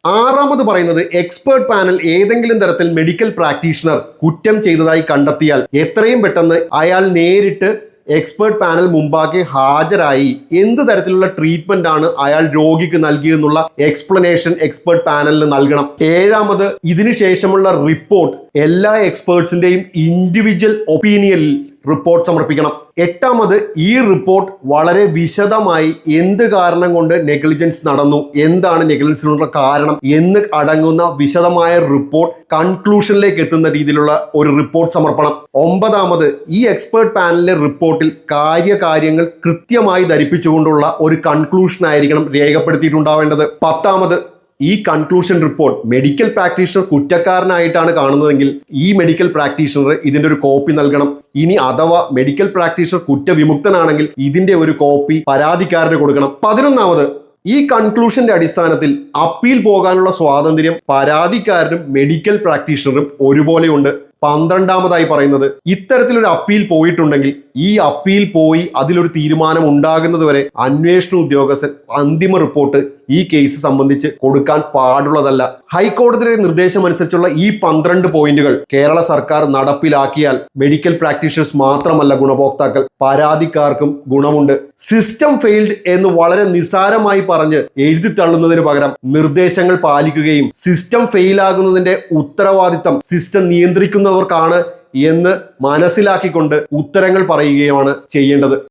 ആറാമത് പറയുന്നത് expert panel ഏതെങ്കിലും തരത്തിൽ മെഡിക്കൽ പ്രാക്ടീഷണർ കുറ്റം ചെയ്തതായി കണ്ടെത്തിയാൽ എത്രയും പെട്ടെന്ന് അയാൾ നേരിട്ട് എക്സ്പേർട്ട് പാനൽ മുമ്പാകെ ഹാജരായി എന്ത് തരത്തിലുള്ള ട്രീറ്റ്മെന്റ് ആണ് അയാൾ രോഗിക്ക് നൽകിയെന്നുള്ള എക്സ്പ്ലനേഷൻ എക്സ്പേർട്ട് പാനലിന് നൽകണം. ഏഴാമത് ഇതിനു ശേഷമുള്ള റിപ്പോർട്ട് എല്ലാ എക്സ്പേർട്സിന്റെയും ഇൻഡിവിജ്വൽ ഒപ്പീനിയനിൽ റിപ്പോർട്ട് സമർപ്പിക്കണം. എട്ടാമത് ഈ റിപ്പോർട്ട് വളരെ വിശദമായി എന്ത് കാരണം കൊണ്ട് നെഗ്ലിജൻസ് നടന്നു, എന്താണ് നെഗ്ലിജൻസിനുള്ള കാരണം എന്ന് അടങ്ങുന്ന വിശദമായ റിപ്പോർട്ട് കൺക്ലൂഷനിലേക്ക് എത്തുന്ന രീതിയിലുള്ള ഒരു റിപ്പോർട്ട് സമർപ്പണം. ഒമ്പതാമത് ഈ എക്സ്പേർട്ട് പാനലിന്റെ റിപ്പോർട്ടിൽ കാര്യങ്ങൾ കൃത്യമായി ധരിപ്പിച്ചുകൊണ്ടുള്ള ഒരു കൺക്ലൂഷൻ ആയിരിക്കണം രേഖപ്പെടുത്തിയിട്ടുണ്ടാവേണ്ടത്. പത്താമത് ഈ കൺക്ലൂഷൻ റിപ്പോർട്ട് മെഡിക്കൽ പ്രാക്ടീഷണർ കുറ്റക്കാരനായിട്ടാണ് കാണുന്നതെങ്കിൽ ഈ മെഡിക്കൽ പ്രാക്ടീഷണർ ഇതിന്റെ ഒരു കോപ്പി നൽകണം. ഇനി അഥവാ മെഡിക്കൽ പ്രാക്ടീഷണർ കുറ്റവിമുക്തനാണെങ്കിൽ ഇതിന്റെ ഒരു കോപ്പി പരാതിക്കാരന് കൊടുക്കണം. പതിനൊന്നാമത് ഈ കൺക്ലൂഷന്റെ അടിസ്ഥാനത്തിൽ അപ്പീൽ പോകാനുള്ള സ്വാതന്ത്ര്യം പരാതിക്കാരനും മെഡിക്കൽ പ്രാക്ടീഷണറും ഒരുപോലെയുണ്ട്. പന്ത്രണ്ടാമതായി പറയുന്നത് ഇത്തരത്തിലൊരു അപ്പീൽ പോയിട്ടുണ്ടെങ്കിൽ ഈ അപ്പീൽ പോയി അതിലൊരു തീരുമാനം ഉണ്ടാകുന്നത് വരെ അന്വേഷണ ഉദ്യോഗസ്ഥൻ അന്തിമ റിപ്പോർട്ട് ഈ കേസ് സംബന്ധിച്ച് കൊടുക്കാൻ പാടുള്ളതല്ല. ഹൈക്കോടതിയുടെ നിർദ്ദേശം അനുസരിച്ചുള്ള ഈ 12 പോയിന്റുകൾ കേരള സർക്കാർ നടപ്പിലാക്കിയാൽ മെഡിക്കൽ പ്രാക്ടീഷണേഴ്സ് മാത്രമല്ല ഗുണഭോക്താക്കൾ, പരാതിക്കാർക്കും ഗുണമുണ്ട്. സിസ്റ്റം ഫെയിൽഡ് എന്ന് വളരെ നിസ്സാരമായി പറഞ്ഞ് എഴുതി തള്ളുന്നതിന് പകരം നിർദ്ദേശങ്ങൾ പാലിക്കുകയും സിസ്റ്റം ഫെയിൽ ആകുന്നതിന്റെ ഉത്തരവാദിത്തം സിസ്റ്റം നിയന്ത്രിക്കുന്നവർക്കാണ് എന്ന് മനസ്സിലാക്കിക്കൊണ്ട് ഉത്തരങ്ങൾ പറയുകയുമാണ് ചെയ്യേണ്ടത്.